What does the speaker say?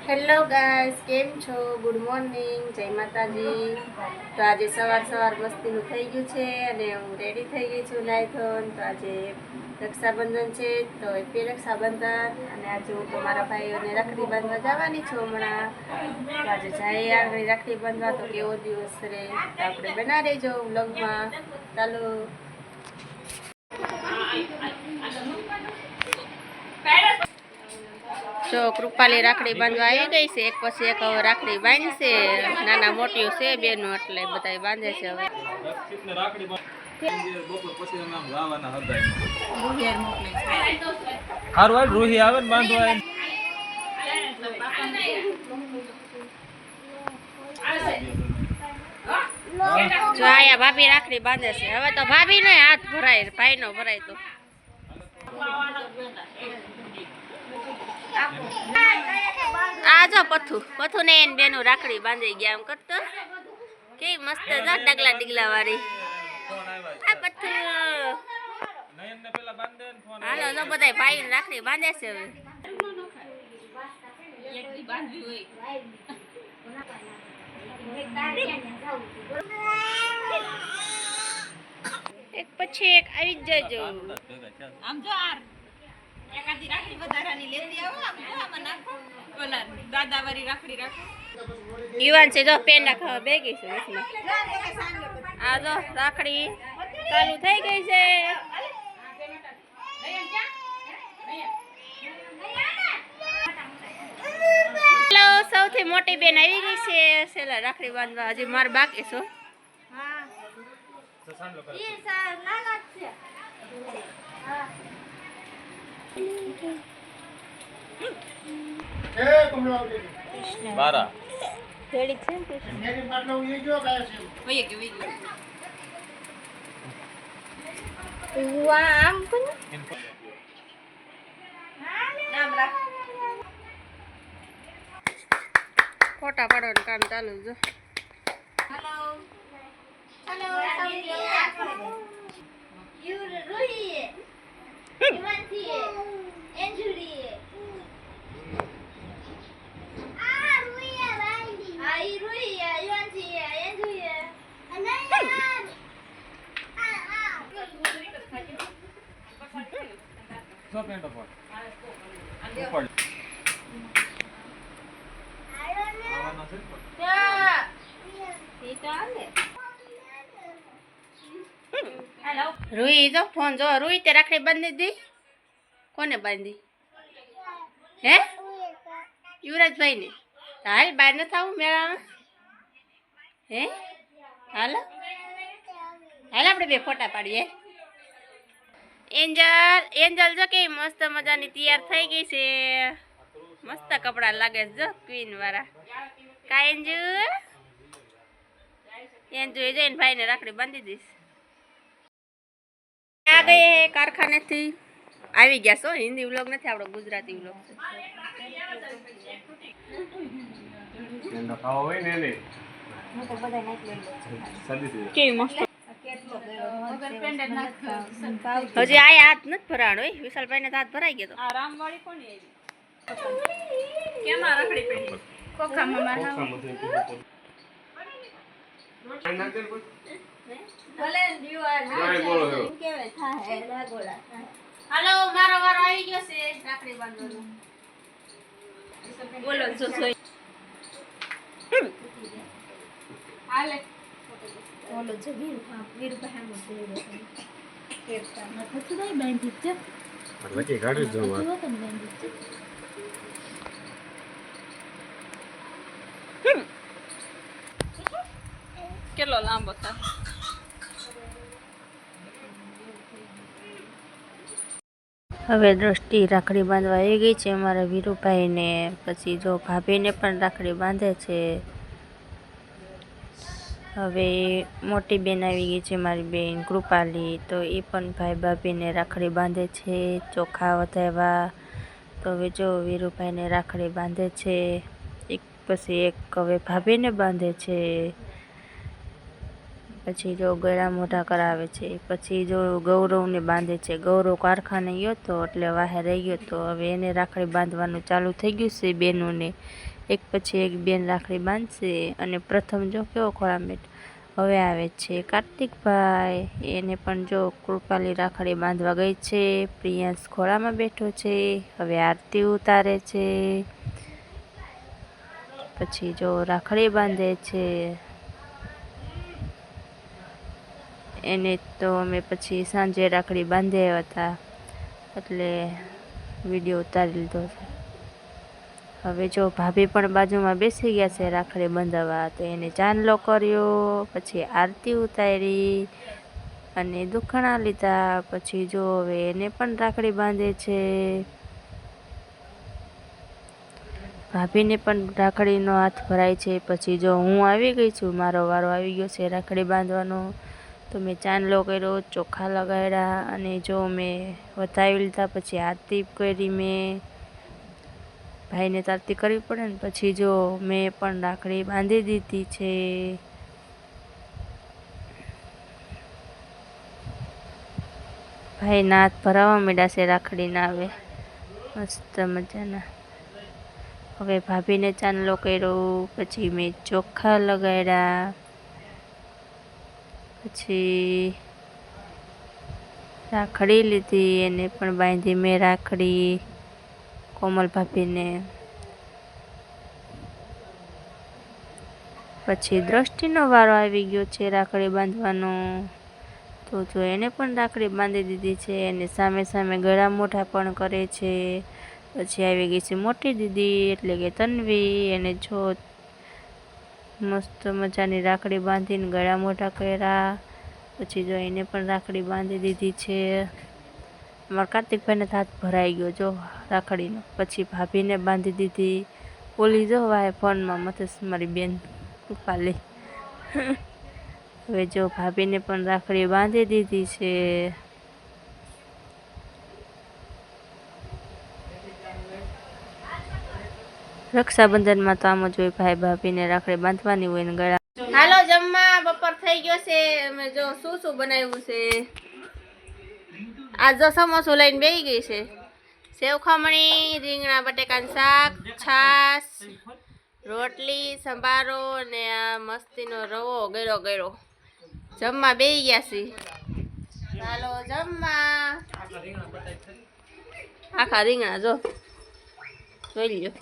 Hello guys, કેમ છો? Good morning, જય માતાજી. તો આજે સવાર મસ્તીનું થઈ ગયું છે અને હું રેડી થઈ ગઈ છું નાઈ ધોઈને. તો આજે રક્ષાબંધન છે, તો એપી રક્ષાબંધન. અને આજે હું તો મારા ભાઈઓને રાખડી બાંધવા જવાની છું હમણાં. તો આજે જઈએ આગળ રાખડી બાંધવા. તો કેવો દિવસ રહે તો આપણે બના રહેજો વ્લોગમાં. ચાલો. જો કૃપાલી રાખડી બાંધવા આવી ગઈ છે. એક પછી એક હવે રાખડી બાંધશે. નાના મોટીઓ છે બેનો, એટલે બધા બાંધે છે હવે. રૂહી આવે ને બાંધવા. જો આયા ભાભી રાખડી બાંધે છે. હવે તો ભાભી નો હાથ ભરાય, ભાઈ નો ભરાય. તો આ જો પથ્થુ ને એન બેનું રાખડી બાંધી ગયા. એમ કરતો કે મસ્ત જા ડગલા ડીગલા વાળી. આ પથ્થુ હાલો જો બધા ભાઈ રાખડી બાંધે છે હવે. એક પછી એક આવી જ જજો. આમ જો આર એકાદી રાખડી વધારાની લેતી આવો. આમ નાખો ઓલા દાદાવાળી રાખડી રાખો. યુવાન છે જો પેંડા ખાવા બેગી છે. આ જો રાખડી ચાલુ થઈ ગઈ છે. હેલો, સૌથી મોટી બેન આવી ગઈ છે સેલા રાખડી બાંધવા. હજી માર બાકી છો. બારા રેડી છે ને આમ કોને ફોટા પાડવાનું કામ ચાલુ જો. હેલો યુ રૂહી યુવંતી એન્જુરી રૂહી જો ફોન જો. રૂહી તે રાખડી બાંધી દી. કોને બાંધી? હે યુવરાજભાઈ ને? હાલ બહાર ન થાવું મેળામાં. હે હાલો હાલ આપણે બે ફોટા પાડીએ. એન્જલ જો કે મસ્ત મજાની તૈયાર થઈ ગઈ છે. મસ્ત કપડા લાગે છે જો ક્વીન વાળા. કા એન્જુ જઈને ભાઈને રાખડી બાંધી દઈશ. આ ગઈ કારખાનેથી આવી ગયા છો. હિન્દી વ્લોગ નથી, આપણો ગુજરાતી વ્લોગ છે. હજી આ હાથ નથી ભરાણો. વિશાલભાઈ ને હાથ ભરાઈ ગયો. આરામ વાળી કોની કેમાં રાખડી પડી કોખામાં હાલો મારો વારો આવી ગયો છે રાખડી બાંધવાનો. બોલો જો હાલે બોલો જો વીર બહાર બાંધી છે. વચ્ચે કાઢી દો. કેટલો લાંબો થાય. હવે દ્રષ્ટિ રાખડી બાંધવા આવી ગઈ છે અમારા વીરુભાઈને. પછી જો ભાભીને પણ રાખડી બાંધે છે. હવે મોટી બેન આવી ગઈ છે મારી બેન કૃપાલી. તો એ પણ ભાઈ ભાભીને રાખડી બાંધે છે ચોખા વધારવા. તો હવે જો વીરુભાઈને રાખડી બાંધે છે. એક પછી એક હવે ભાભીને બાંધે છે. પછી જો ગળા મોઢા કરાવે છે. પછી જો ગૌરવને બાંધે છે. ગૌરવ કારખાને ગયો તો એટલે વાહે રહી ગયો તો હવે એને રાખડી બાંધવાનું ચાલુ થઈ ગયું છે બેનોને. એક પછી એક બેન રાખડી બાંધશે. અને પ્રથમ જો કેવો ખોળામેટ હવે આવે છે કાર્તિકભાઈ, એને પણ જો કૃપાલી રાખડી બાંધવા ગઈ છે. પ્રિયાંશ ખોળામાં બેઠો છે, હવે આરતી ઉતારે છે. પછી જો રાખડી બાંધે છે. એને તો અમે પછી સાંજે રાખડી બાંધ્યા હતા એટલે વિડીયો ઉતારી લીધો છે. હવે જો ભાભી પણ બાજુમાં બેસી ગયા છે રાખડી બાંધવા, તો એને ચાંદલો કર્યો, પછી આરતી ઉતારી અને દુખણા લીધા. પછી જો હવે એને પણ રાખડી બાંધે છે. ભાભીને પણ રાખડીનો હાથ ભરાય છે. પછી જો હું આવી ગઈ છું, મારો વારો આવી ગયો છે રાખડી બાંધવાનો. તો મેં ચાંદલો કર્યો, ચોખા લગાડ્યા અને જો મેં વધાવી લીધા. પછી આરતી કરી, મેં ભાઈને તો આરતી કરવી પડે ને. પછી જો મેં પણ રાખડી બાંધી દીધી છે. ભાઈના હાથ ભરાવા માંડ્યા છે રાખડીના હવે મસ્ત મજાના. હવે ભાભીને ચાંદલો કર્યો, પછી મેં ચોખા લગાડ્યા, પછી રાખડી લીધી, એને પણ બાંધી મેં રાખડી કોમલ ભાભીને. પછી દ્રષ્ટિનો વારો આવી ગયો છે રાખડી બાંધવાનો. તો જો એને પણ રાખડી બાંધી દીધી છે. અને સામે સામે ગળા મોઢા પણ કરે છે. પછી આવી ગઈ છે મોટી દીદી એટલે કે તન્વી. એને જો મસ્ત મજાની રાખડી બાંધીને ગળા મોઢા કર્યા. પછી જો એને પણ રાખડી બાંધી દીધી છે. અમારા કાર્તિકભાઈને હાથ ભરાઈ ગયો જો રાખડીનો. પછી ભાભીને બાંધી દીધી. ઓલી જો વાય ફોનમાં મથે મારી બેન કૃપાલી. હવે જો ભાભીને પણ રાખડી બાંધી દીધી છે. રક્ષાબંધનમાં તો આમ જ હોય, ભાઈ ભાભીને રાખડી બાંધવાની હોય ને ગળા. હાલો જમવા, બપોર થઈ ગયો છે. અમે જો શું બનાવ્યું છે. આ જો સમોસું લઈને બેસી ગઈ છે. સેવ ખમણી, રીંગણા બટેકાનું શાક, છાશ, રોટલી, સંભારો અને આ મસ્તીનો રવો ગળ્યો ગળ્યો. જમવા બેસી ગયા છે. ચાલો જમવા. આખા રીંગણા જો જોઈ લ્યો.